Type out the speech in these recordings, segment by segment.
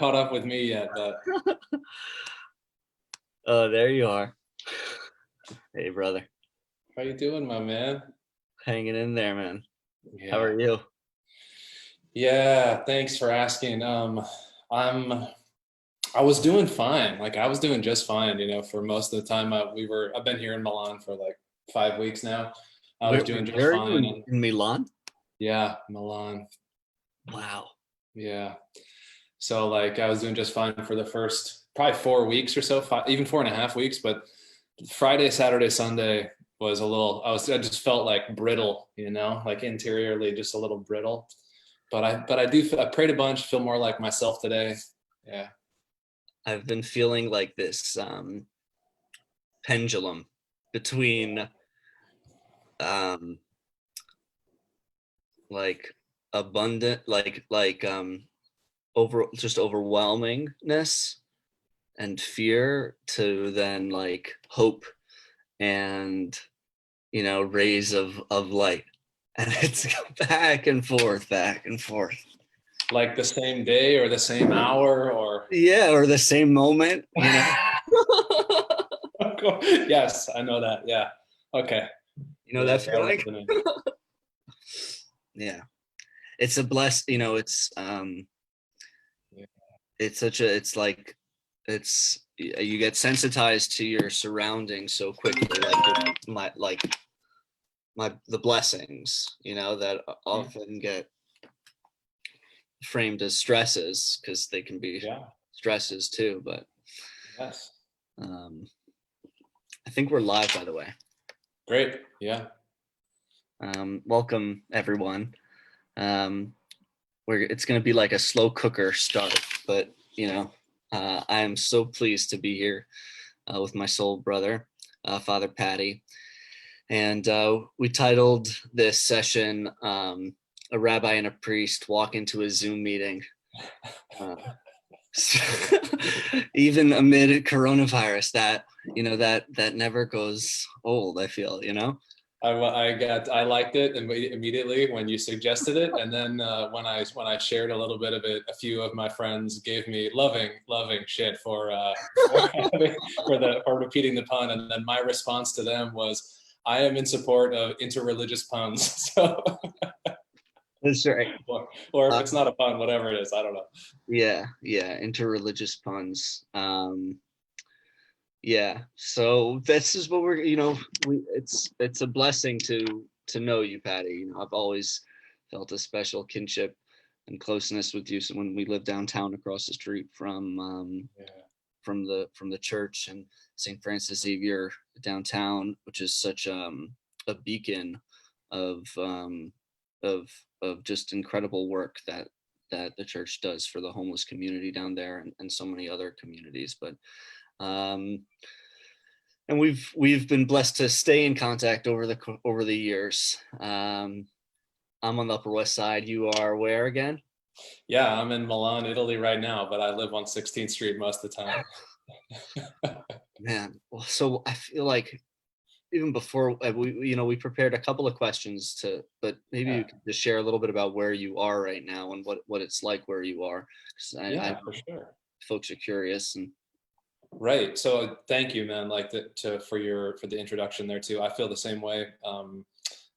caught up with me yet, but Oh, there you are. Hey, brother. how you doing, my man? Hanging in there, man. How Yeah. are you? Yeah, thanks for asking. I'm I was doing fine. Like I was doing just fine, for most of the time. I've been here in Milan for like 5 weeks now. I was doing just Where are you fine, in, and in Milan? yeah, Milan. Wow. Yeah. So like I was doing just fine for the first probably 4 weeks or so, even 4.5 weeks. But Friday, Saturday, Sunday was a little. I just felt like brittle, like interiorly just a little brittle. But I prayed a bunch, feel more like myself today. Yeah. I've been feeling like this pendulum between um like abundant over just overwhelmingness and fear to then like hope and rays of light, and it's back and forth, back and forth. Like the same day or the same hour or Yeah, or the same moment. yes, I know that. Yeah. Okay. You know Yeah, that that feeling. resonates. Yeah, it's a bless. Yeah. It's such a. It's like it's you get sensitized to your surroundings so quickly, like the blessings, that often get framed as stresses because they can be Yeah. stresses too. But Yes. um, I think we're live, by the way. Great. Yeah. Welcome, everyone. It's going to be like a slow cooker start, but I am so pleased to be here with my soul brother, Father Patty, and we titled this session "A Rabbi and a Priest Walk into a Zoom Meeting." Even amid coronavirus, that never goes old. I feel. I liked it immediately when you suggested it, and then when I shared a little bit of it, a few of my friends gave me loving shit for repeating the pun, and then my response to them was, I am in support of interreligious puns. So, That's right. or if it's not a pun, whatever it is, I don't know. Yeah, interreligious puns. Yeah, so this is what it's a blessing to know you, Patty. I've always felt a special kinship and closeness with you. So when we lived downtown across the street Yeah. from the church and St. Francis Xavier downtown, which is such a beacon of of of just incredible work that the church does for the homeless community down there, and so many other communities. But um, and we've been blessed to stay in contact over the years. I'm on the Upper West Side. You are where again? Yeah, I'm in Milan, Italy right now, but I live on 16th Street most of the time. Man, well, so I feel like even before we prepared a couple of questions but maybe Yeah, you could just share a little bit about where you are right now and what it's like where you are, because I yeah, know for sure. folks are curious. And Right. So thank you, man. Like for the introduction there too. I feel the same way.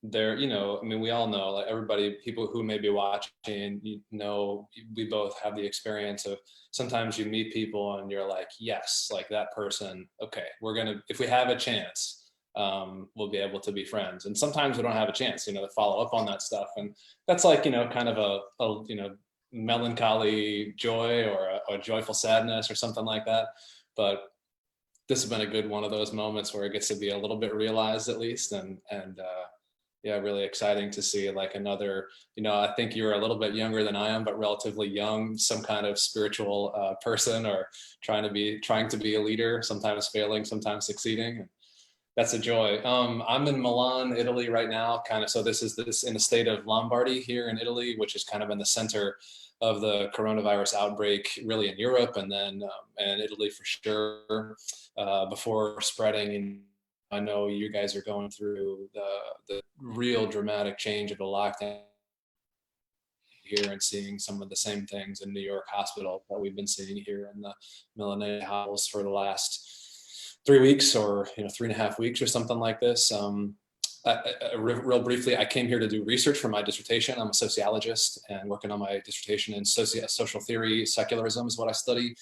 There, I mean, we all know, like everybody, people who may be watching, we both have the experience of sometimes you meet people and you're like, yes, like that person. Okay, if we have a chance, we'll be able to be friends. And sometimes we don't have a chance, to follow up on that stuff. And that's like, kind of a melancholy joy or a joyful sadness or something like that. But this has been a good one of those moments where it gets to be a little bit realized at least, and yeah, really exciting to see like another. I think you're a little bit younger than I am, but relatively young, some kind of spiritual person, or trying to be a leader, sometimes failing, sometimes succeeding. That's a joy. I'm in Milan, Italy right now, kind of. So this is in the state of Lombardy here in Italy, which is kind of in the center of the coronavirus outbreak, really in Europe, and then and Italy for sure, before spreading. And I know you guys are going through the real dramatic change of the lockdown. here and seeing some of the same things in New York hospital that we've been seeing here in the Milanese hospitals for the last 3 weeks, or 3.5 weeks or something like this. Real briefly, I came here to do research for my dissertation. I'm a sociologist and working on my dissertation in social theory. Secularism is what I study,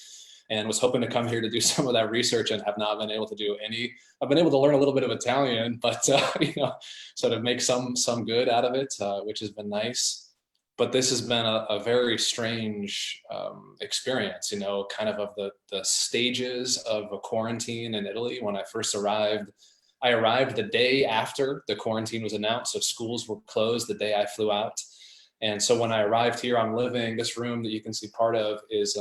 and was hoping to come here to do some of that research, and have not been able to do any. I've been able to learn a little bit of Italian, but sort of make some good out of it, which has been nice. But this has been a very strange experience, kind of the stages of a quarantine in Italy. When I first arrived, I arrived the day after the quarantine was announced, so schools were closed the day I flew out. And so when I arrived here, I'm living, this room that you can see part of is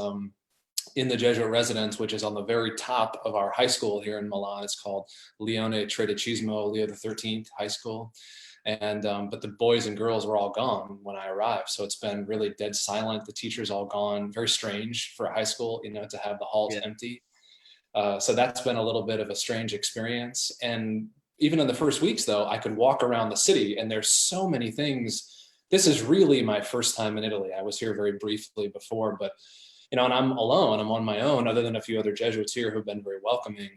in the Jesuit residence, which is on the very top of our high school here in Milan. It's called Leone Tredicesimo, Leo the 13th High School. And but the boys and girls were all gone when I arrived, so it's been really dead silent. The teachers all gone. Very strange for a high school, to have the halls empty. So that's been a little bit of a strange experience. And even in the first weeks, though, I could walk around the city, and there's so many things. This is really my first time in Italy. I was here very briefly before, but and I'm alone. I'm on my own, other than a few other Jesuits here who've been very welcoming.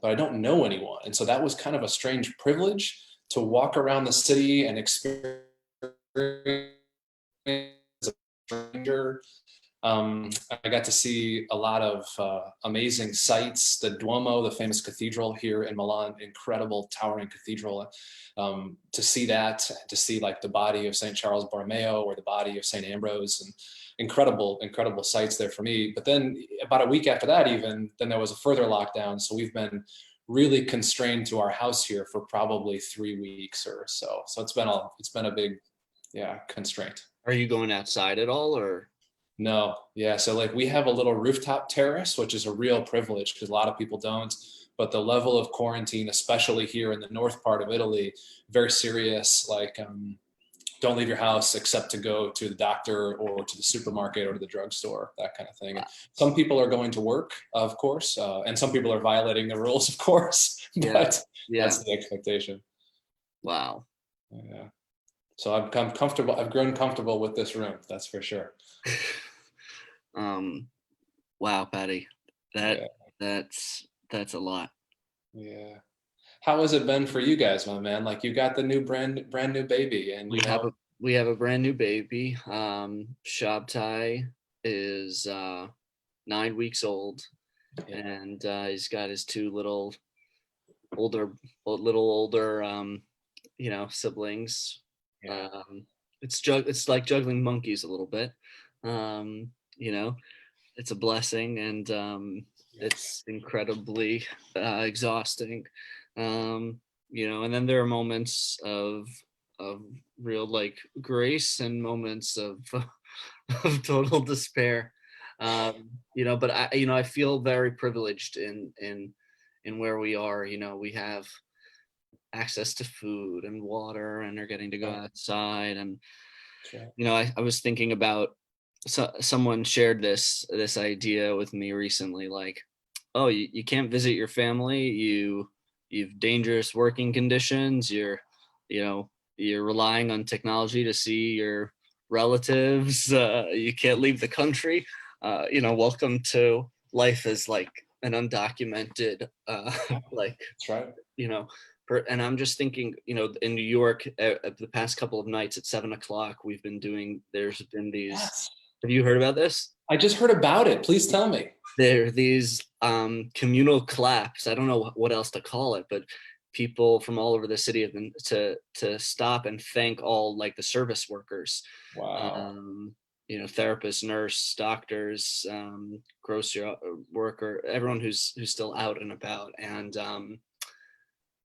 But I don't know anyone, and so that was kind of a strange privilege to walk around the city and experience as a stranger. I got to see a lot of amazing sights. The Duomo, the famous cathedral here in Milan, incredible towering cathedral. To see that, to see like the body of St. Charles Borromeo or the body of St. Ambrose, and incredible sights there for me. But then about a week after that, then there was a further lockdown. So we've been really constrained to our house here for probably 3 weeks or so. So it's been a big, constraint. Are you going outside at all, or? No, yeah. So like we have a little rooftop terrace, which is a real privilege because a lot of people don't. But the level of quarantine, especially here in the north part of Italy, very serious. Like, don't leave your house except to go to the doctor or to the supermarket or to the drugstore, that kind of thing. Wow. Some people are going to work, of course, and some people are violating the rules, of course. But that's the expectation. Wow. Yeah. So I'm comfortable. I've grown comfortable with this room. That's for sure. Wow, Patty, that's a lot. Yeah. How has it been for you guys, my man? Like, you got the new brand new baby, and we have a brand new baby. Shabtai is 9 weeks old, and he's got his two little older siblings. Yeah. It's like juggling monkeys a little bit. It's a blessing, and it's incredibly exhausting. And then there are moments of real like grace and moments of of total despair. But I feel very privileged in where we are. We have access to food and water, and are getting to go outside. And I was thinking about, someone shared this idea with me recently, like, oh, you can't visit your family, you've dangerous working conditions, you're relying on technology to see your relatives, you can't leave the country, welcome to life as like an undocumented like, that's right. And I'm just thinking, in New York, the past couple of nights at 7:00, there's been these. Yes. Have you heard about this? I just heard about it. Please tell me. There are these communal claps. I don't know what else to call it, but people from all over the city have been to stop and thank all like the service workers. Wow. Therapists, nurse, doctors, grocery worker, everyone who's still out and about. And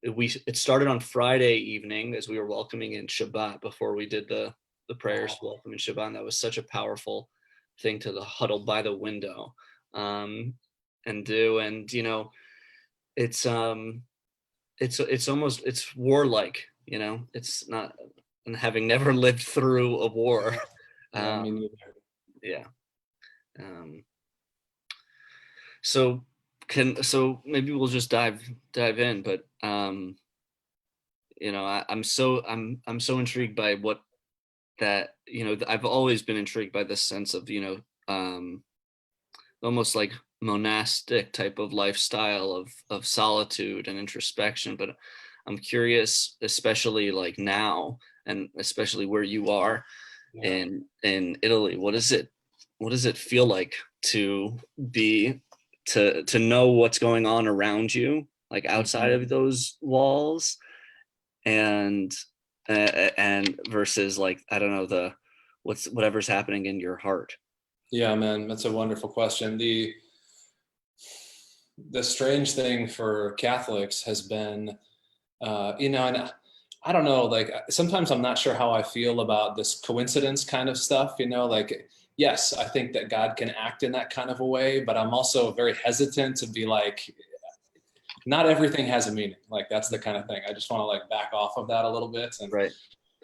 it started on Friday evening as we were welcoming in Shabbat before we did the prayers to welcome in Shabbat. And that was such a powerful thing to huddle by the window and do. And it's almost, it's warlike. It's not, and having never lived through a war. Yeah. So maybe we'll just dive in, but I'm so intrigued by what that, I've always been intrigued by this sense of, almost like monastic type of lifestyle of solitude and introspection. But I'm curious, especially like now, and especially where you are Yeah. in Italy, what does it feel like to be to know what's going on around you, like outside Mhm. of those walls, and and versus, like, I don't know, the whatever's happening in your heart. Yeah, man, that's a wonderful question. The strange thing for Catholics has been, and I don't know, like sometimes I'm not sure how I feel about this coincidence kind of stuff, like, yes, I think that God can act in that kind of a way, but I'm also very hesitant to be like, not everything has a meaning. Like that's the kind of thing. I just want to like back off of that a little bit. Right.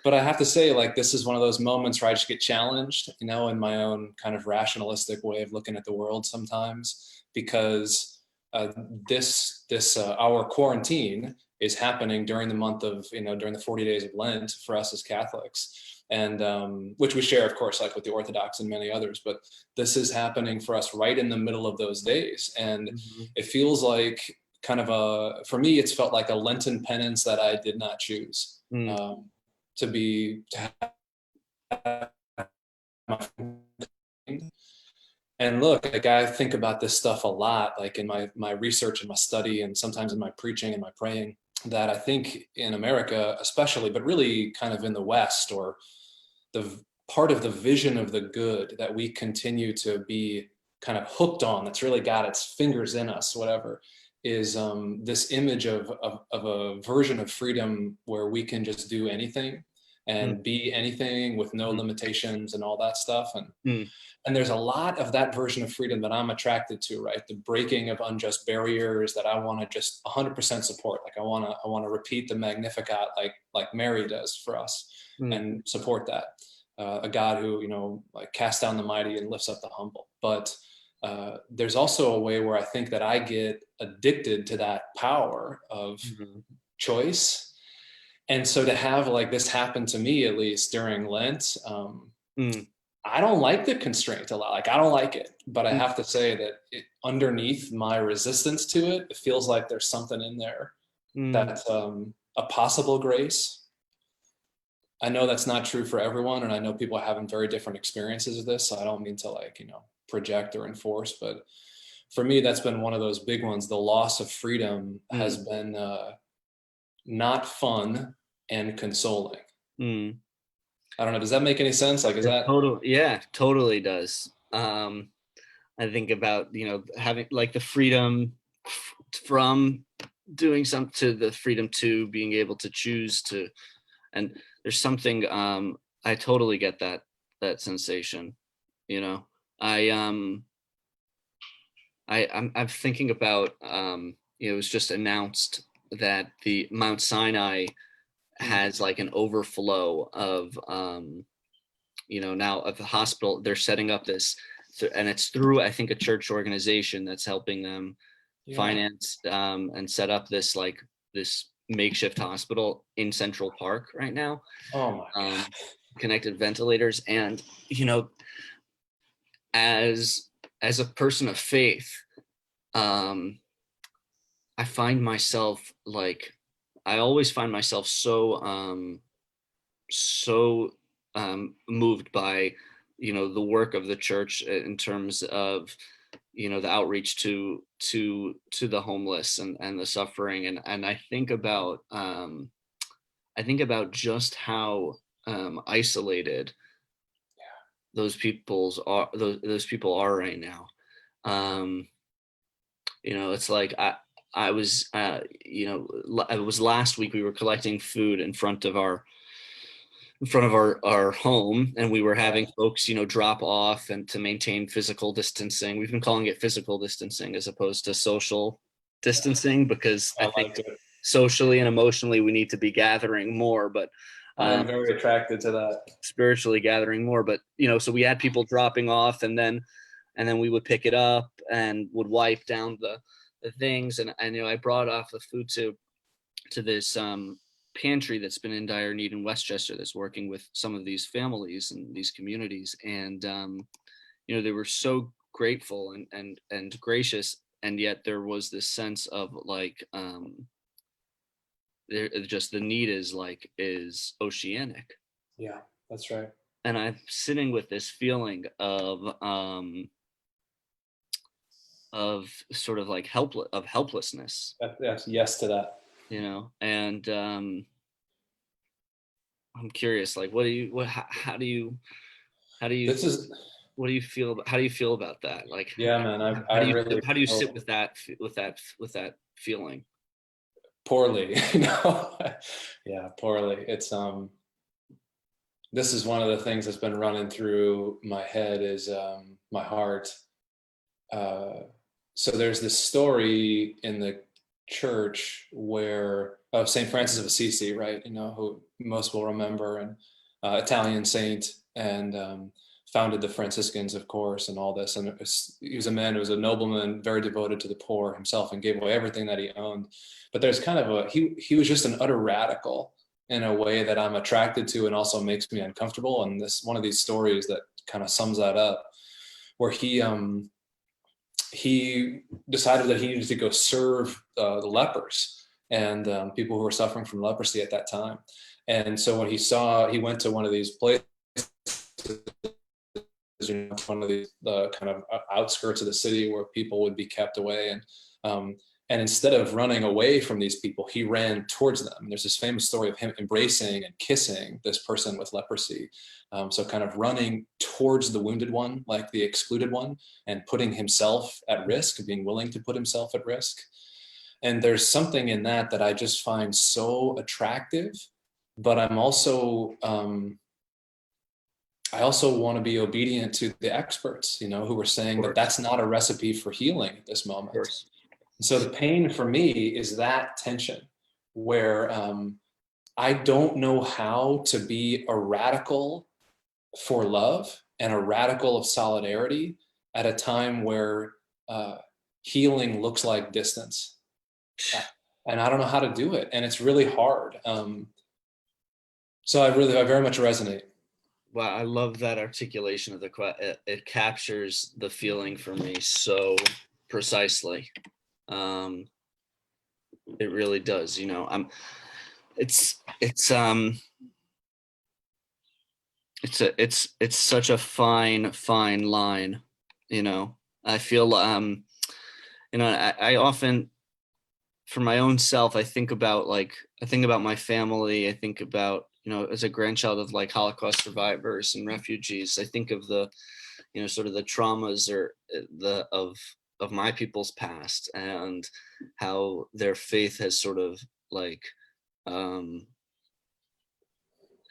But I have to say, like, this is one of those moments where I just get challenged, in my own kind of rationalistic way of looking at the world sometimes, because uh, our quarantine is happening during the month of, during the 40 days of Lent for us as Catholics, and which we share, of course, like with the Orthodox and many others. But this is happening for us right in the middle of those days, and Mhm. it feels like kind of for me, it's felt like a Lenten penance that I did not choose. Mm. To have my, and look, like I think about this stuff a lot, like in my research and my study, and sometimes in my preaching and my praying, that I think in America especially, but really kind of in the West, or the part of the vision of the good that we continue to be kind of hooked on, that's really got its fingers in us, whatever, is this image of a version of freedom where we can just do anything Mm. and be anything with no Mm. limitations and all that stuff. Mm. And there's a lot of that version of freedom that I'm attracted to, right? The breaking of unjust barriers that I want to just 100% support. Like I want to repeat the Magnificat, like Mary does for us, Mm. and support that. A God who, like casts down the mighty and lifts up the humble. But there's also a way where I think that I get addicted to that power of Mhm. choice. And so to have like this happen to me, at least during Lent, Mm. I don't like the constraint a lot. Like I don't like it, but I Mm. have to say that underneath my resistance to it, it feels like there's something in there Mm. that's a possible grace. I know that's not true for everyone, and I know people are having very different experiences of this. So I don't mean to like project or enforce, but for me, that's been one of those big ones. The loss of freedom has Mm. been not fun and consoling. Mm. I don't know. Does that make any sense? Like, is that? Yeah, totally does. I think about, having like the freedom from doing something, to the freedom to being able to choose to, and there's something, I totally get that sensation, you know. I I'm thinking about, it was just announced that the Mount Sinai Mm, has like an overflow of, now of the hospital. They're setting up this, and it's through, I think, a church organization that's helping them yeah. finance, and set up this makeshift hospital in Central Park right now. Oh my um, God. Connected ventilators, and as a person of faith, um, I find myself like, I always find myself so moved by, the work of the church in terms of, the outreach to the homeless and the suffering, and I think about just how, isolated those people are right now. um it's like, I was, it was last week, we were collecting food in front of our home, and we were having Right. folks, drop off, and to maintain physical distancing. We've been calling it physical distancing as opposed to social distancing, because I I think like it. socially and emotionally we need to be gathering more, but I um, am very attracted to that. spiritually gathering more. But so we had people dropping off, and then we would pick it up and would wipe down the things, and I brought off the food to this pantry that's been in dire need in Westchester that's working with some of these families and these communities. And, they were so grateful and gracious. And yet there was this sense of like, just the need is oceanic. Yeah, that's right. And I'm sitting with this feeling of sort of like helplessness, Yes, yes to that. and I'm curious, like, what do you, how do you, This is, what do you feel, how do you feel about that? Like, yeah, man, I how do you, really how do you sit feel with that, feeling? poorly. Yeah, poorly. It's, this is one of the things that's been running through my head is, my heart. So there's this story in the church where of Saint Francis of Assisi, right? Who most will remember, and Italian saint, and founded the Franciscans, of course, and all this. And he was a man who was a nobleman, very devoted to the poor himself, and gave away everything that he owned. But there's kind of he was just an utter radical in a way that I'm attracted to, and also makes me uncomfortable. And this one of these stories that kind of sums that up, where he decided that he needed to go serve the lepers and people who were suffering from leprosy at that time. And so when he went to one of these places, one of these the kind of outskirts of the city where people would be kept away, and instead of running away from these people, he ran towards them. There's this famous story of him embracing and kissing this person with leprosy. So kind of running towards the wounded one, like the excluded one, and putting himself at risk, being willing to put himself at risk. And there's something in that I just find so attractive, but I also want to be obedient to the experts, who were saying that that's not a recipe for healing at this moment. So the pain for me is that tension where I don't know how to be a radical for love and a radical of solidarity at a time where healing looks like distance. And I don't know how to do it. And it's really hard. So I very much resonate. Wow, I love that articulation of the question. It captures the feeling for me so precisely. It really does. It's such a fine line. I feel I often, for my own self, I think about my family. I think about, as a grandchild of like Holocaust survivors and refugees, I think of the, sort of the traumas or of my people's past, and how their faith has sort of like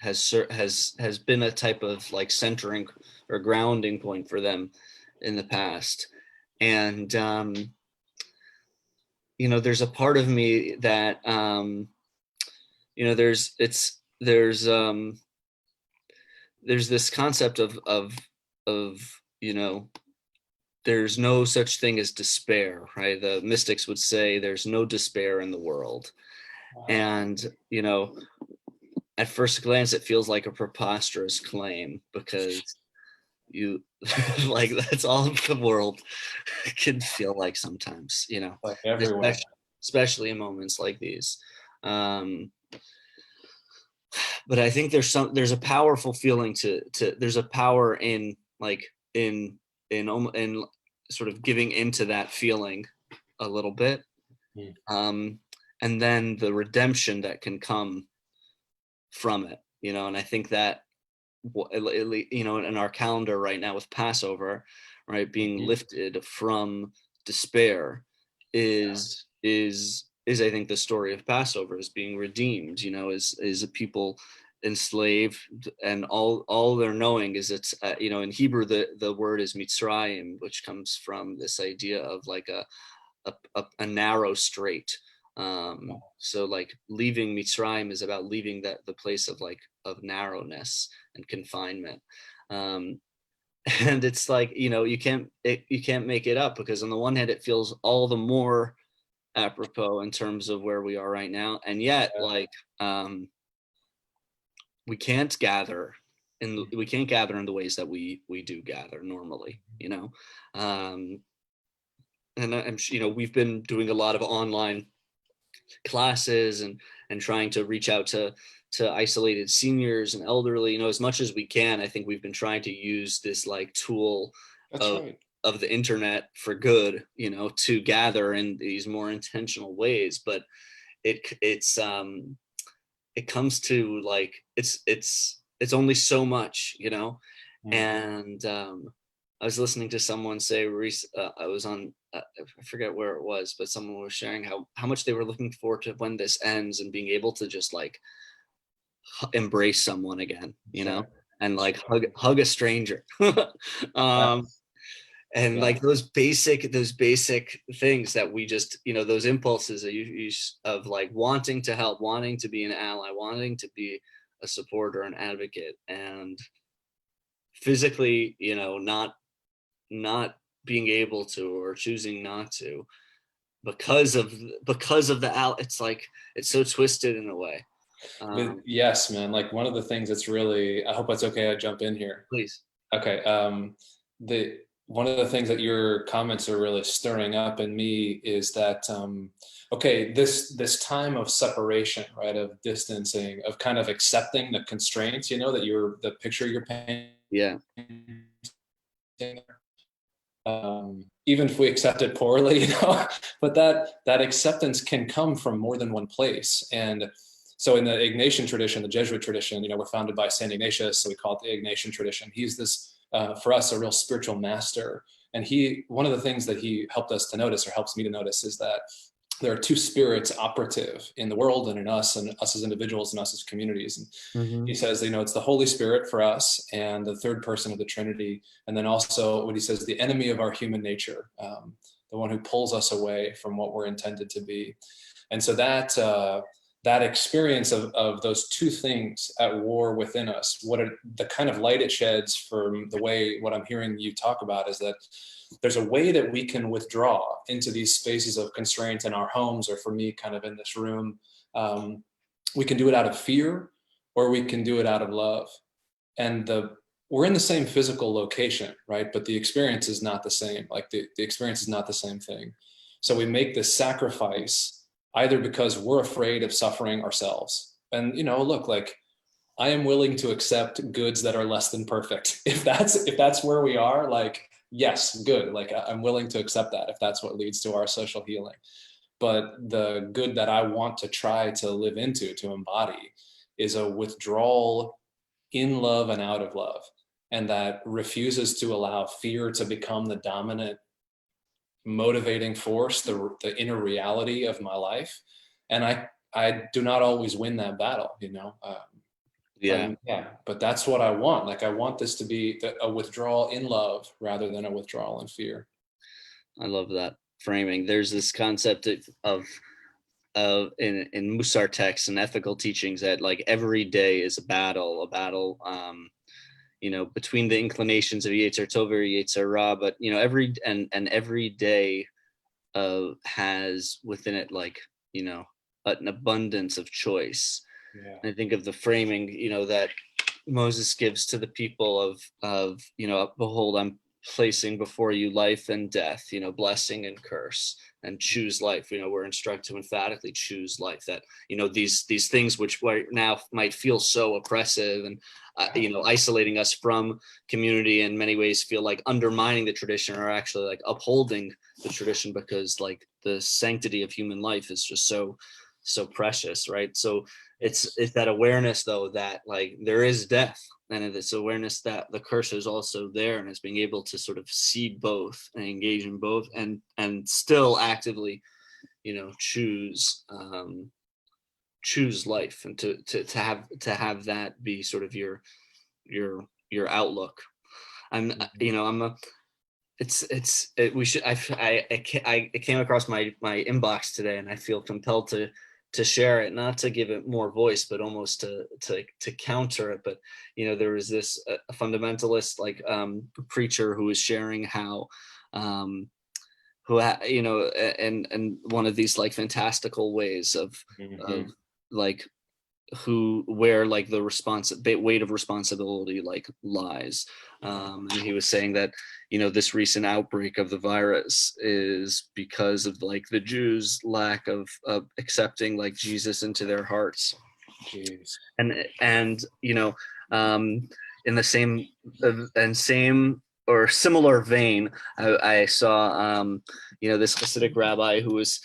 has been a type of like centering or grounding point for them in the past. And there's a part of me that there's this concept of there's no such thing as despair, right? The mystics would say there's no despair in the world. Wow. And at first glance it feels like a preposterous claim, because you like that's all the world can feel like sometimes, like everywhere, especially in moments like these. But I think there's a powerful feeling to there's a power in like in sort of giving into that feeling a little bit. And then the redemption that can come from it, and I think that, in our calendar right now with Passover, right, being lifted from despair is I think the story of Passover is being redeemed, is a people enslaved, and all they're knowing is it's in Hebrew the word is Mitzrayim, which comes from this idea of like a narrow strait. So like leaving Mitzrayim is about leaving the place of narrowness and confinement. And it's like, you can't make it up, because on the one hand it feels all the more apropos in terms of where we are right now. And yet, like, we can't gather in the ways that we do gather normally, you know. And we've been doing a lot of online classes and trying to reach out to isolated seniors and elderly, as much as we can. I think we've been trying to use this like tool That's of right. of the internet for good, to gather in these more intentional ways. But it comes to like it's only so much, and I was listening to someone say I was on I forget where it was, but someone was sharing how much they were looking forward to when this ends and being able to just like embrace someone again, Right. and That's like right. hug a stranger. Yeah. And Yeah. like those basic things that we just, those impulses that you of like wanting to help, wanting to be an ally, wanting to be a supporter, an advocate, and physically, not being able to, or choosing not to, because of it's like it's so twisted in a way. But um yes, man, like one of the things that's really, I hope that's okay, I jump in here. Please. Okay. The One of the things that your comments are really stirring up in me is that okay, this time of separation, right, of distancing, of kind of accepting the constraints, that the picture you're painting, Yeah. even if we accept it poorly, but that acceptance can come from more than one place. And so in the Ignatian tradition, the Jesuit tradition, we're founded by Saint Ignatius, so we call it the Ignatian tradition. He's this, for us, a real spiritual master. And one of the things that he helped us to notice, or helps me to notice, is that there are two spirits operative in the world and in us, and us as individuals and us as communities. And he Mm-hmm. says, it's the Holy Spirit for us and the third person of the Trinity. And then also what he says, the enemy of our human nature, the one who pulls us away from what we're intended to be. And so that experience of those two things at war within us, the kind of light it sheds from the way what I'm hearing you talk about is that there's a way that we can withdraw into these spaces of constraint in our homes, or for me, kind of in this room. We can do it out of fear, or we can do it out of love. And we're in the same physical location, right? But the experience is not the same. Like the experience is not the same thing. So we make this sacrifice either because we're afraid of suffering ourselves. And, look, like, I am willing to accept goods that are less than perfect. If that's where we are, like, yes, good. Like, I'm willing to accept that if that's what leads to our social healing. But the good that I want to try to live into, to embody, is a withdrawal in love and out of love. And that refuses to allow fear to become the dominant motivating force, the inner reality of my life. And I do not always win that battle, Yeah. but that's what I want. Like, I want this to be a withdrawal in love rather than a withdrawal in fear. I love that framing. There's this concept of in Musar texts and ethical teachings that like every day is a battle, between the inclinations of Yetzer Tov or Yetzer Ra. But every day has within it like an abundance of choice. Yeah. And I think of the framing that Moses gives to the people of behold, I'm placing before you life and death, blessing and curse, and choose life. We're instructed to emphatically choose life. That these things which right now might feel so oppressive and isolating us from community, in many ways feel like undermining the tradition, are actually like upholding the tradition, because like the sanctity of human life is just so precious, right? So it's that awareness though that like there is death, and it's awareness that the curse is also there, and it's being able to sort of see both and engage in both, and still actively choose life, and to have that be sort of your outlook. I'm a we should I came across my inbox today, and I feel compelled to share it, not to give it more voice, but almost to counter it. But there was this a fundamentalist like preacher who was sharing how you know, and one of these like fantastical ways of Hmm. like where like the weight of responsibility like lies. And he was saying that, you know, this recent outbreak of the virus is because of like the Jews' lack of accepting like Jesus into their hearts. Jeez. And you know, um in the same and same or similar vein, I saw you know, this Hasidic rabbi who was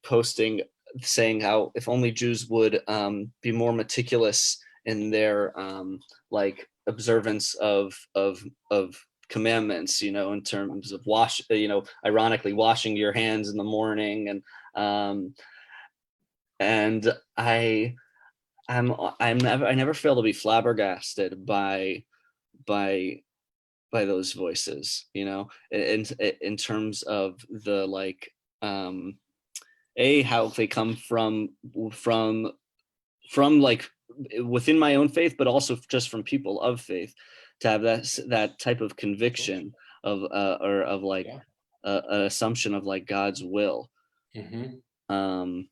posting, saying how if only Jews would be more meticulous in their like observance of commandments, you know, in terms of you know, ironically washing your hands in the morning, um, and I never fail to be flabbergasted by by those voices, you know, in terms of the like um how they come from from like within my own faith, but also just from people of faith, to have that type of conviction of or of like Yeah. an assumption of like God's will. Hmm. um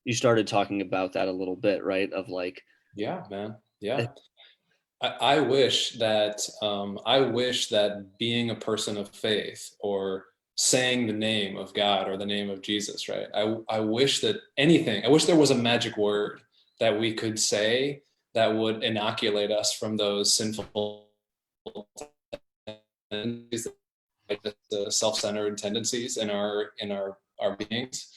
you started talking about that a little bit, right? Of like, Yeah, man. Yeah. I wish that being a person of faith or saying the name of God or the name of Jesus, right? I wish that anything, I wish there was a magic word that we could say that would inoculate us from those sinful tendencies, the self-centered tendencies in our beings.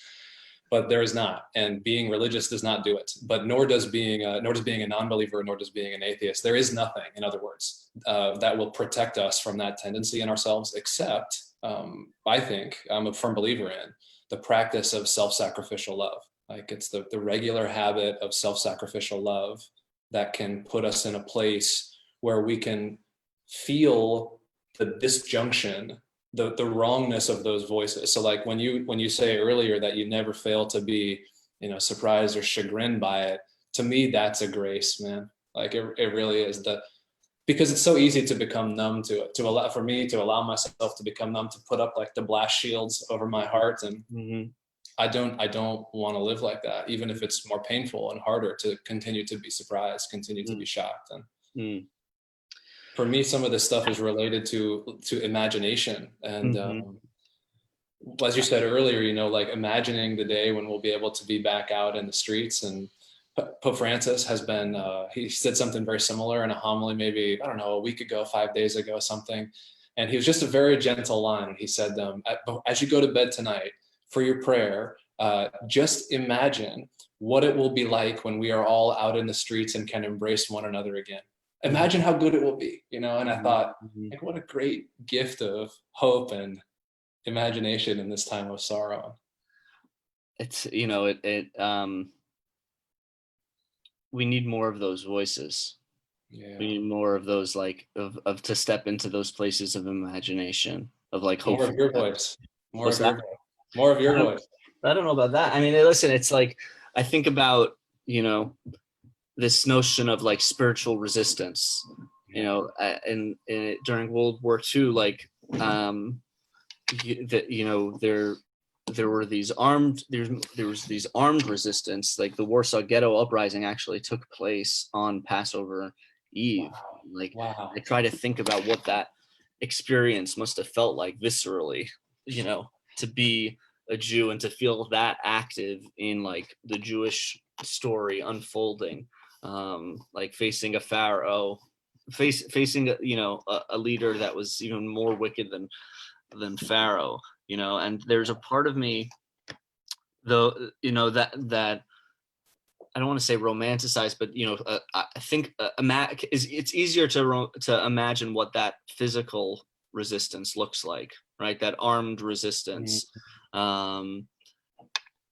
But there is not, and being religious does not do it. But nor does being a non-believer, nor does being an atheist. There is nothing, in other words, that will protect us from that tendency in ourselves, except I think I'm a firm believer in the practice of self-sacrificial love. Like it's the regular habit of self-sacrificial love that can put us in a place where we can feel the disjunction, the wrongness of those voices. So like when you say earlier that you never fail to be, you know, surprised or chagrined by it, to me that's a grace, man. Like it really is, the because it's so easy to become numb to it, to allow for me to allow myself to become numb, to put up like the blast shields over my heart. And mm-hmm, I don't want to live like that, even if it's more painful and harder to continue to be surprised, continue to be shocked. And mm-hmm, for me, some of this stuff is related to imagination. And mm-hmm, as you said earlier, you know, like imagining the day when we'll be able to be back out in the streets. And Pope Francis has been, he said something very similar in a homily, maybe, I don't know, a week ago, 5 days ago, something. And he was just a very gentle line. He said, as you go to bed tonight for your prayer, just imagine what it will be like when we are all out in the streets and can embrace one another again. Imagine how good it will be, you know? And I thought, mm-hmm. like, what a great gift of hope and imagination in this time of sorrow. It's, you know, we need more of those voices. We Yeah. need more of those, like of to step into those places of imagination, of like More of hopeful. your voice. More What's of that? your voice. More of I your don't, voice. I don't know about that. I mean, listen, it's like I think about, you know, this notion of like spiritual resistance. You Yeah. know, and during World War II, like that, you know, there were these there was these armed resistance. Like the Warsaw Ghetto uprising actually took place on Passover Eve. Like I Wow. try to think about what that experience must have felt like viscerally, you know, to be a Jew and to feel that active in like the Jewish story unfolding, like facing a pharaoh, facing you know, a leader that was even more wicked than Pharaoh, you know. And there's a part of me, though, you know, that I don't want to say romanticize, but you know, I think it's easier to imagine what that physical resistance looks like, right? That armed Mm. resistance. Um,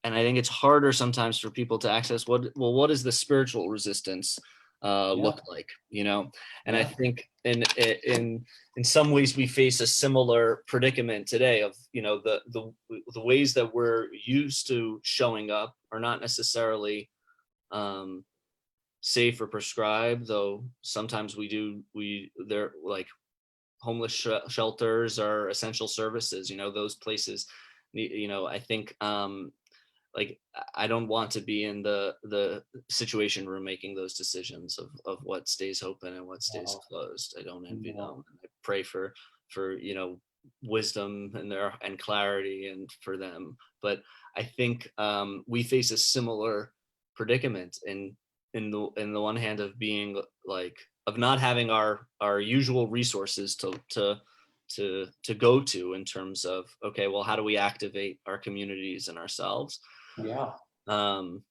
and I think it's harder sometimes for people to access what is the spiritual resistance Yeah. look like, you know. And I Yeah. think in some ways we face a similar predicament today of, you know, the ways that we're used to showing up are not necessarily um safe or prescribed, though sometimes they're like homeless shelters or essential services, those places, I think, like, I don't want to be in the situation where we're making those decisions of what stays open and what stays Wow. closed. I don't envy Yeah. them. I pray for wisdom and clarity and for them. But I think we face a similar predicament in the one hand of being like, of not having our usual resources to go to, in terms of, okay, well, how do we activate our communities and ourselves? Yeah. um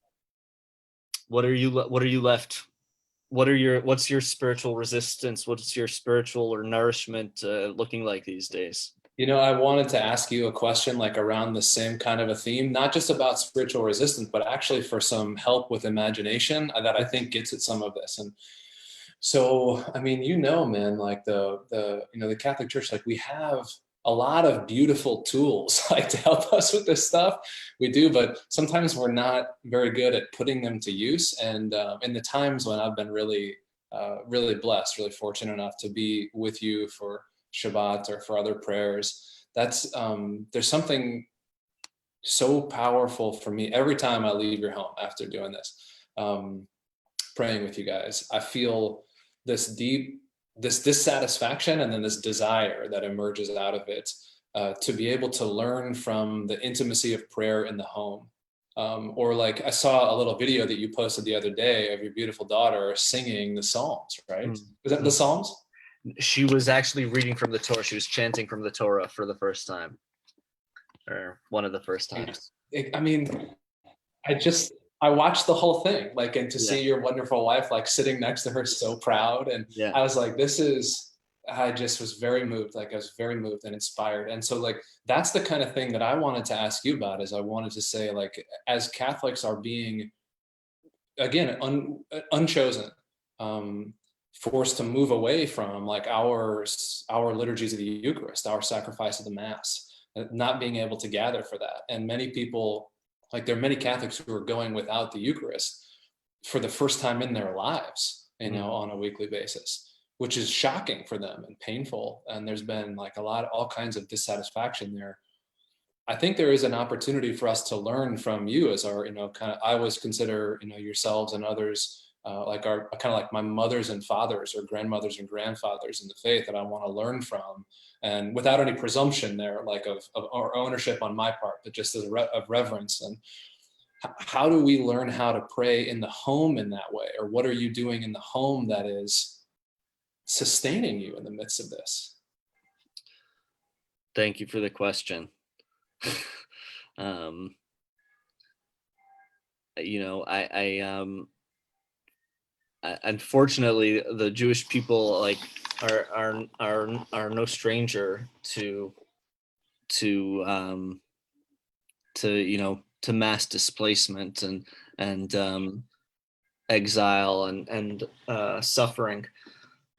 what are you left, what's your spiritual resistance, what's your spiritual or nourishment looking like these days? I wanted to ask you a question like around the same kind of a theme, not just about spiritual resistance, but actually for some help with imagination that I think gets at some of this. And so, I mean, man, like the Catholic Church, like we have a lot of beautiful tools like to help us with this stuff. We do, but sometimes we're not very good at putting them to use. And in the times when I've been really blessed, really fortunate enough to be with you for Shabbat or for other prayers, that's there's something so powerful for me every time I leave your home after doing this, praying with you guys. I feel this deep, this dissatisfaction, and then this desire that emerges out of it, to be able to learn from the intimacy of prayer in the home. Or like I saw a little video that you posted the other day of your beautiful daughter singing the Psalms, right? Was that the Psalms? She was actually reading from the Torah. She was chanting from the Torah for the first time, or one of the first times. I mean, I watched the whole thing, like, and to Yeah. see your wonderful wife, like sitting next to her, so proud. And Yeah. I was like, I just was very moved. Like I was very moved and inspired. And so like, that's the kind of thing that I wanted to ask you about, is I wanted to say, like, as Catholics are being, again, unchosen, um, forced to move away from like our liturgies of the Eucharist, our sacrifice of the Mass, not being able to gather for that. And many people, like there are many Catholics who are going without the Eucharist for the first time in their lives, on a weekly basis, which is shocking for them and painful. And there's been like all kinds of dissatisfaction there. I think there is an opportunity for us to learn from you as our, kind of, I always consider, yourselves and others, like our kind of like my mothers and fathers or grandmothers and grandfathers in the faith that I want to learn from, and without any presumption there, like of or ownership on my part, but just of reverence. And how do we learn how to pray in the home in that way? Or what are you doing in the home that is sustaining you in the midst of this? Thank you for the question. Unfortunately, the Jewish people like are no stranger to mass displacement and exile and suffering.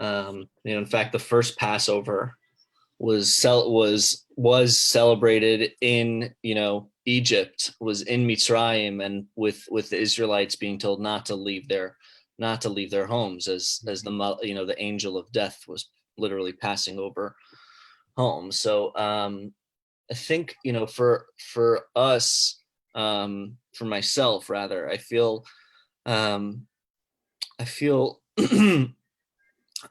In fact, the first Passover was celebrated in Egypt, was in Mitzrayim, and with the Israelites being told not to leave their homes, as the angel of death was literally passing over home. So I think for us, for myself rather, I feel I feel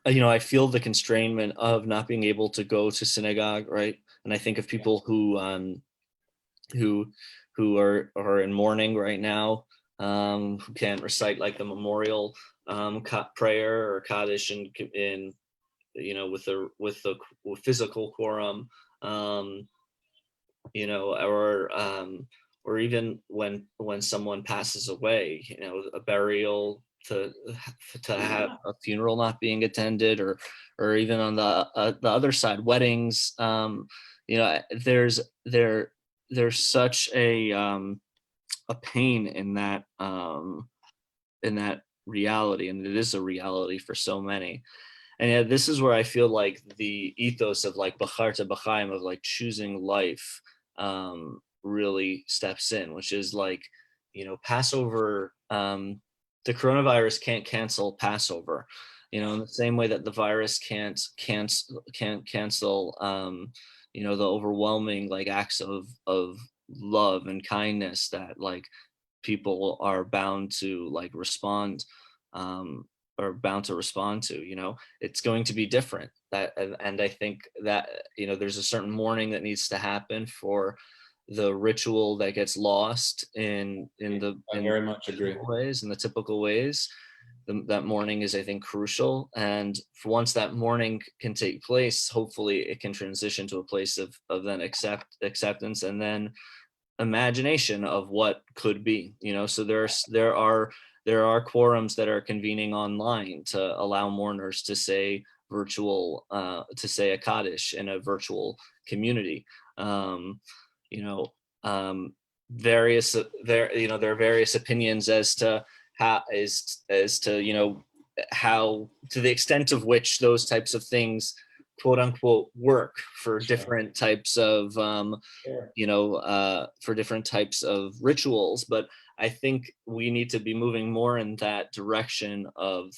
the constrainment of not being able to go to synagogue, right? And I think of people who are in mourning right now, who can't recite like the memorial prayer or Kaddish in with the physical quorum, or even when someone passes away, a burial, to have a funeral not being attended, or even on the other side, weddings. There's such a pain in that reality, and it is a reality for so many. And yeah, this is where I feel like the ethos of like Bacharta B'chaim, of like choosing life, really steps in, which is like, Passover. The coronavirus can't cancel Passover. in the same way that the virus can't cancel, the overwhelming like acts of love and kindness that like people are bound to like respond, or bound to respond to. It's going to be different. And I think that there's a certain mourning that needs to happen for the ritual that gets lost I very much agree. in the typical ways. That mourning is, I think, crucial. And for once that mourning can take place, hopefully it can transition to a place of then acceptance, and then imagination of what could be. So there are quorums that are convening online to allow mourners to say to say a Kaddish in a virtual community. You know, various there there are various opinions as to how as to how, to the extent of which those types of things quote unquote work for different types of for different types of rituals. But I think we need to be moving more in that direction of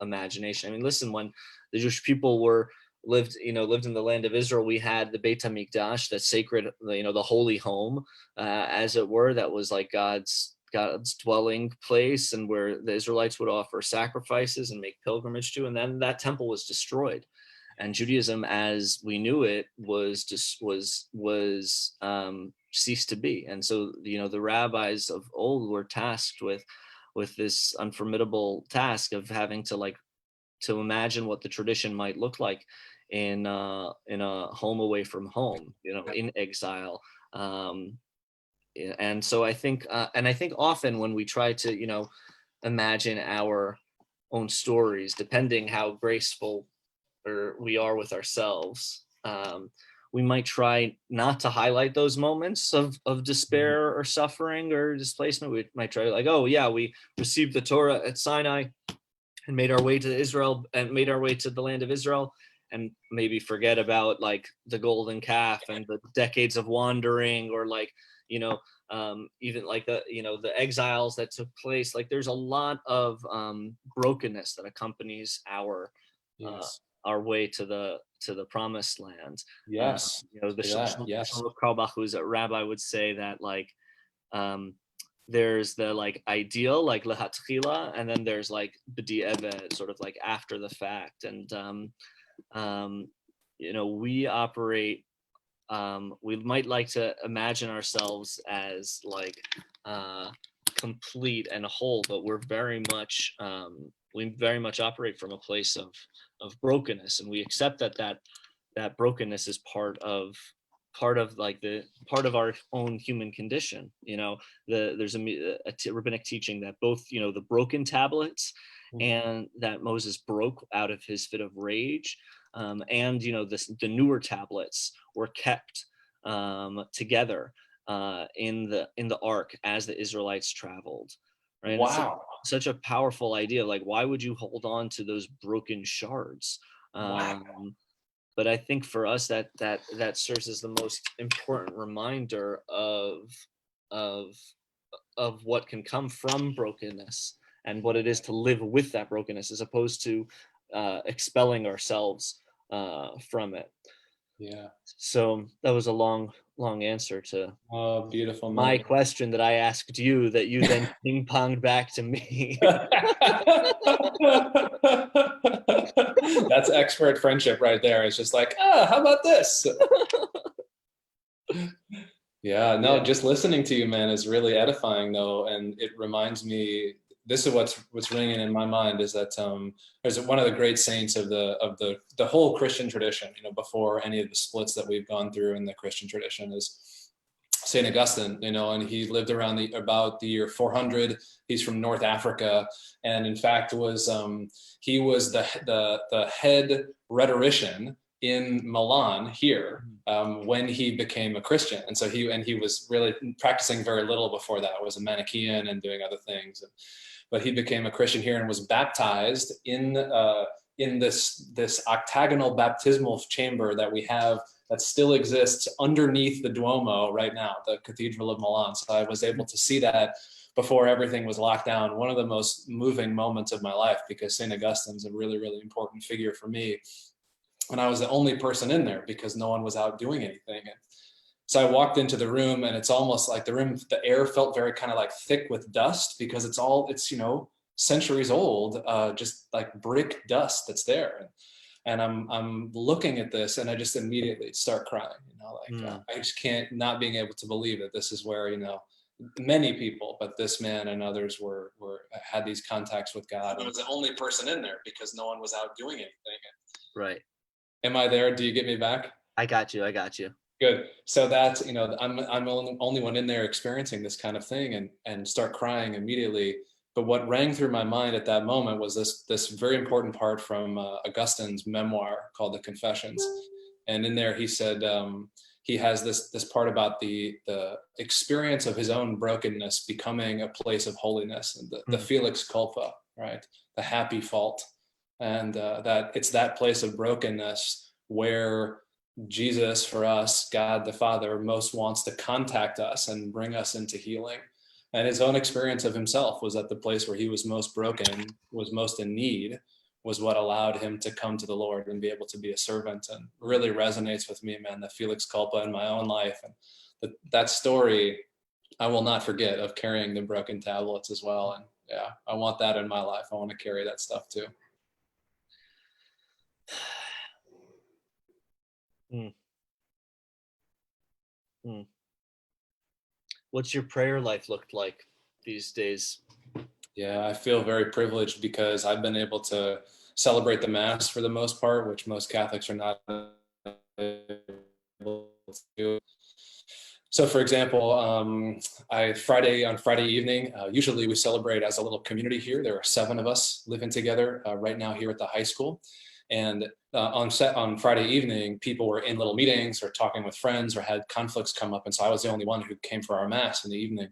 imagination. I mean, listen, when the Jewish people lived in the land of Israel, we had the Beit HaMikdash, that sacred, the holy home, as it were, that was like God's dwelling place, and where the Israelites would offer sacrifices and make pilgrimage to. And then that temple was destroyed, and Judaism as we knew it was ceased to be. And so the rabbis of old were tasked with this unformidable task of having to imagine what the tradition might look like in a home away from home, in exile. And so I think often when we try to imagine our own stories, depending how graceful or we are with ourselves, we might try not to highlight those moments of despair or suffering or displacement. We might try like, oh yeah, we received the Torah at Sinai and made our way to Israel and made our way to the land of Israel, and maybe forget about like the golden calf and the decades of wandering, or like even like the exiles that took place. Like there's a lot of brokenness that accompanies our way to the promised land. Yes. The Karl Bach, who's a rabbi, would say that like there's the like ideal, like lehatchila, and then there's like b'di'evet, sort of like after the fact. And we operate, we might like to imagine ourselves as like complete and whole, but we're very much we very much operate from a place of brokenness, and we accept that brokenness is part of our own human condition. There's a rabbinic teaching that both the broken tablets and that Moses broke out of his fit of rage, and the newer tablets were kept together in the ark as the Israelites traveled. Right? Wow. Such a powerful idea. Like, why would you hold on to those broken shards? Wow. But I think for us that serves as the most important reminder of what can come from brokenness, and what it is to live with that brokenness, as opposed to expelling ourselves from it. Yeah. So that was a long answer to beautiful my question that I asked you, that you then ping-ponged back to me. That's expert friendship right there. It's just like, how about this? Just listening to you, man, is really edifying though. And it reminds me, this is what's ringing in my mind, is that there's one of the great saints of the whole Christian tradition, before any of the splits that we've gone through in the Christian tradition, is Saint Augustine, and he lived around about the year 400. He's from North Africa, and in fact he was the head rhetorician in Milan here when he became a Christian. And so he was really practicing very little before that. Was a Manichaean and doing other things, but he became a Christian here and was baptized in this octagonal baptismal chamber that we have, that still exists underneath the Duomo right now, the Cathedral of Milan. So I was able to see that before everything was locked down, one of the most moving moments of my life, because St. Augustine's a really, really important figure for me. And I was the only person in there because no one was out doing anything. And so I walked into the room, and it's almost like the air felt very kind of like thick with dust, because it's, centuries old, just like brick dust that's there. And I'm looking at this, and I just immediately start crying, I just can't, not being able to believe that this is where, many people, but this man and others had these contacts with God. I was the only person in there because no one was out doing anything. Right. Am I there? Do you get me back? I got you. Good. So that's, I'm the only one in there experiencing this kind of thing, and start crying immediately. But what rang through my mind at that moment was this very important part from Augustine's memoir called The Confessions. And in there he said, he has this part about the experience of his own brokenness becoming a place of holiness, and the Felix culpa, right? The happy fault. And that it's that place of brokenness where Jesus, for us, God the Father, most wants to contact us and bring us into healing. And his own experience of himself was at the place where he was most broken, was most in need, was what allowed him to come to the Lord and be able to be a servant. And really resonates with me, man, the Felix culpa in my own life. And that story, I will not forget, of carrying the broken tablets as well. And yeah, I want that in my life. I want to carry that stuff too. What's your prayer life looked like these days? Yeah, I feel very privileged because I've been able to celebrate the Mass for the most part, which most Catholics are not able to do. So, for example, on Friday evening, usually we celebrate as a little community here. There are 7 of us living together right now here at the high school. And on Friday evening, people were in little meetings or talking with friends or had conflicts come up. And so I was the only one who came for our Mass in the evening,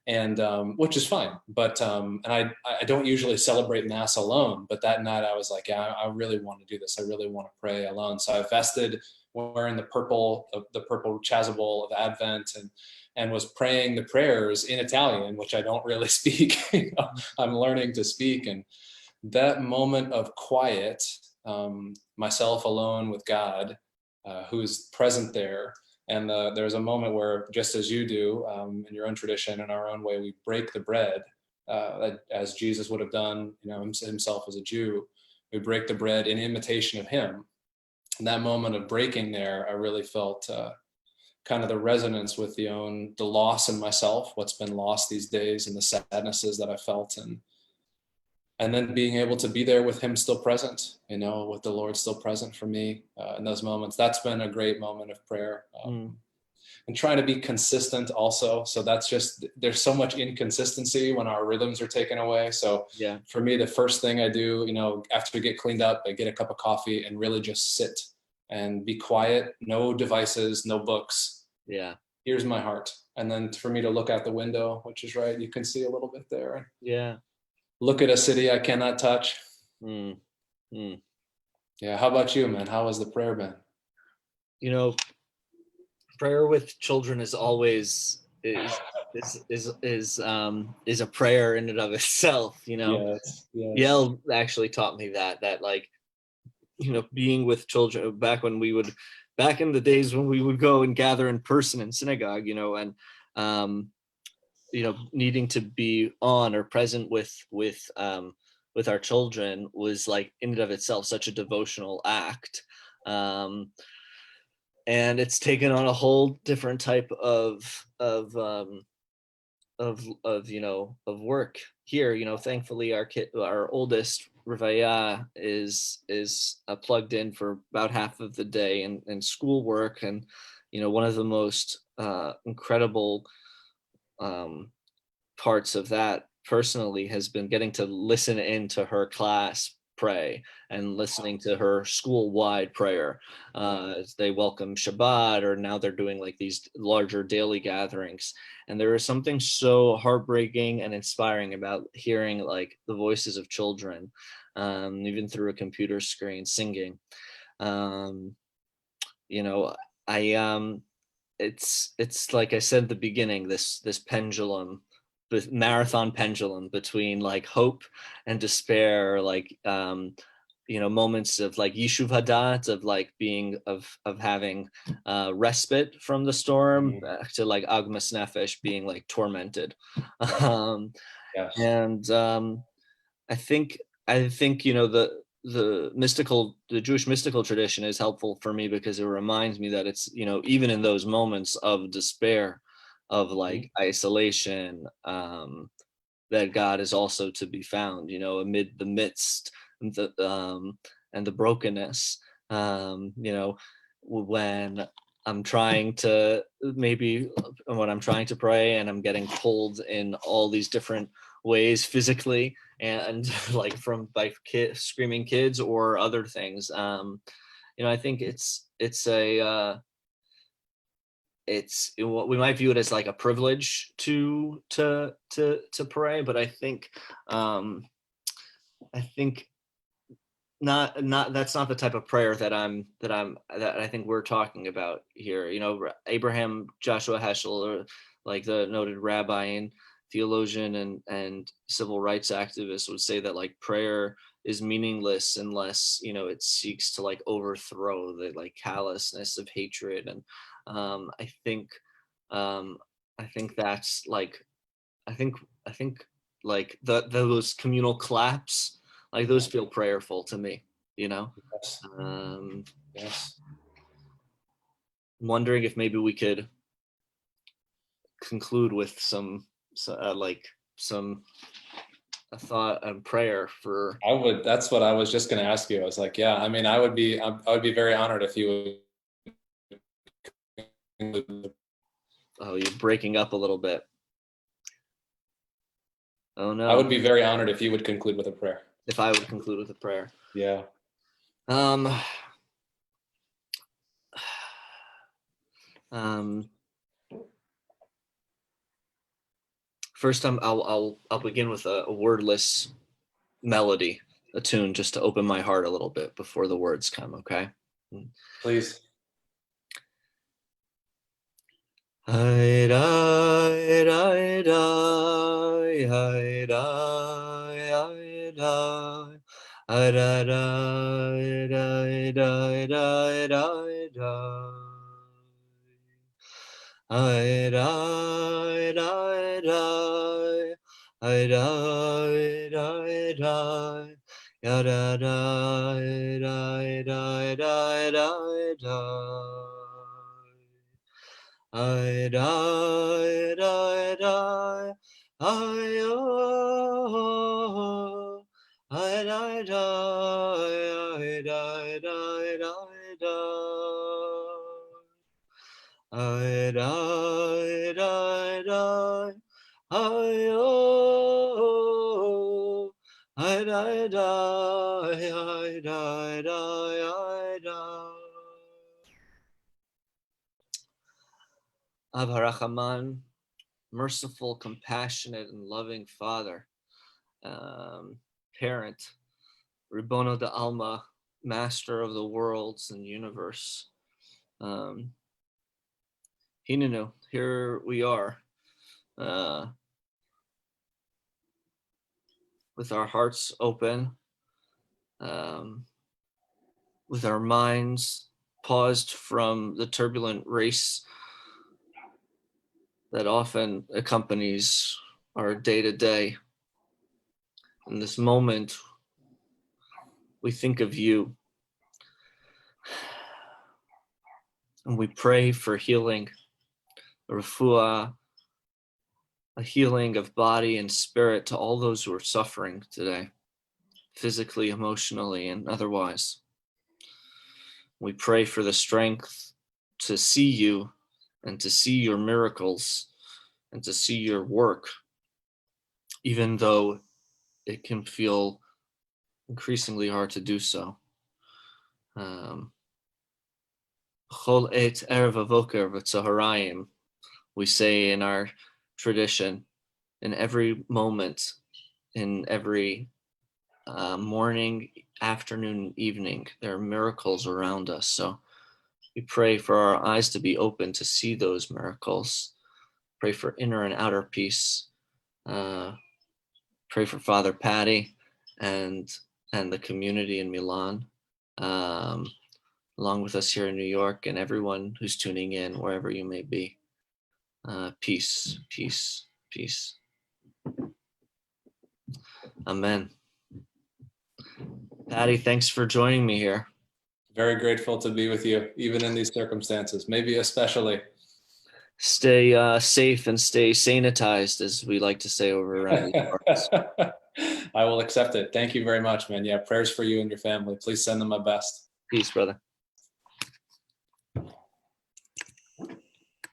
and which is fine. But and I don't usually celebrate Mass alone. But that night I was like, yeah, I really want to do this. I really want to pray alone. So I vested, wearing the purple chasuble of Advent, and was praying the prayers in Italian, which I don't really speak. I'm learning to speak. And that moment of quiet, myself alone with God, who's present there. And there's a moment where, just as you do in your own tradition, in our own way, we break the bread, as Jesus would have done, himself as a Jew. We break the bread in imitation of him. And that moment of breaking there, I really felt kind of the resonance with the loss in myself, what's been lost these days, and the sadnesses that I felt, and then being able to be there with him still present, with the Lord still present for me in those moments. That's been a great moment of prayer. And trying to be consistent also. So that's just, there's so much inconsistency when our rhythms are taken away. So yeah, for me, the first thing I do, after we get cleaned up, I get a cup of coffee and really just sit and be quiet. No devices, no books. Yeah. Here's my heart. And then for me to look out the window, which is right, you can see a little bit there. Yeah. Look at a city I cannot touch. Yeah. How about you, man? How has the prayer been? Prayer with children is always is a prayer in and of itself. Yes. Yale actually taught me that like, being with children back in the days when we would go and gather in person in synagogue, and needing to be on or present with our children was like in and of itself such a devotional act. And it's taken on a whole different type of work here. Thankfully our oldest Rabbi is plugged in for about half of the day in schoolwork, and one of the most incredible parts of that personally has been getting to listen into her class pray and listening to her school-wide prayer as they welcome Shabbat, or now they're doing like these larger daily gatherings. And there is something so heartbreaking and inspiring about hearing like the voices of children, even through a computer screen singing. It's like I said at the beginning, this pendulum marathon pendulum between like hope and despair, like moments of like yishuv hadat, of like being of having respite from the storm, Mhm. back to like agmas nefesh, being like tormented. um Yes. and I think the Jewish mystical tradition is helpful for me, because it reminds me that it's, even in those moments of despair, of Mhm. like isolation, that God is also to be found, amid the midst, and the brokenness. When I'm trying to maybe when I'm trying to pray and I'm getting pulled in all these different ways physically, and like from by screaming kids or other things. I think it's a it's what we might view it as like a privilege to pray, but um I think not that's not the type of prayer that I think we're talking about here. Abraham Joshua Heschel, or like the noted rabbi and theologian and civil rights activist, would say that like prayer is meaningless unless it seeks to like overthrow the like callousness of hatred. And I think um I think that's like I think I think like those communal claps, like those feel prayerful to me, you know. Yes. Um, Yes. I'm wondering if maybe we could conclude with like some a thought and prayer for. I would. That's what I was just going to ask you. I was like, yeah. I mean, I would be very honored if you would. Oh, you're breaking up a little bit. Oh I no! would be very honored if you would conclude with a prayer. If I would conclude with a prayer. Yeah. Um, um, First, I'll begin with a wordless melody, a tune, just to open my heart a little bit before the words come. Okay. Please. Hi da da da, hi da hi da, hi da da da da da da da. Hi da da da, hi da da da, ya da da da da da da da. I die, die, die, I oh, I die, die, I die, die, die, die. I die, die, die, I oh, I die, die, I die, die, I die. Avarachman, merciful, compassionate, and loving Father, Parent, Ribono de Alma, Master of the worlds and universe. Hinenu, here we are, uh, with our hearts open, um, with our minds paused from the turbulent race that often accompanies our day to day. In this moment, we think of you, and we pray for healing, refuah, a healing of body and spirit to all those who are suffering today, physically, emotionally, and otherwise. We pray for the strength to see you and to see your miracles and to see your work, even though it can feel increasingly hard to do so. Chol et erev avoker v'tzaharayim, we say in our tradition, in every moment, in every morning, afternoon, evening, there are miracles around us. So we pray for our eyes to be open to see those miracles. Pray for inner and outer peace. Pray for Father Patty and the community in Milan, along with us here in New York, and everyone who's tuning in wherever you may be. Peace, peace, peace. Amen. Patty, thanks for joining me here. Very grateful to be with you, even in these circumstances, maybe especially. Stay safe and stay sanitized, as we like to say over around these parts. I will accept it. Thank you very much, man. Yeah, prayers for you and your family. Please send them my best. Peace, brother.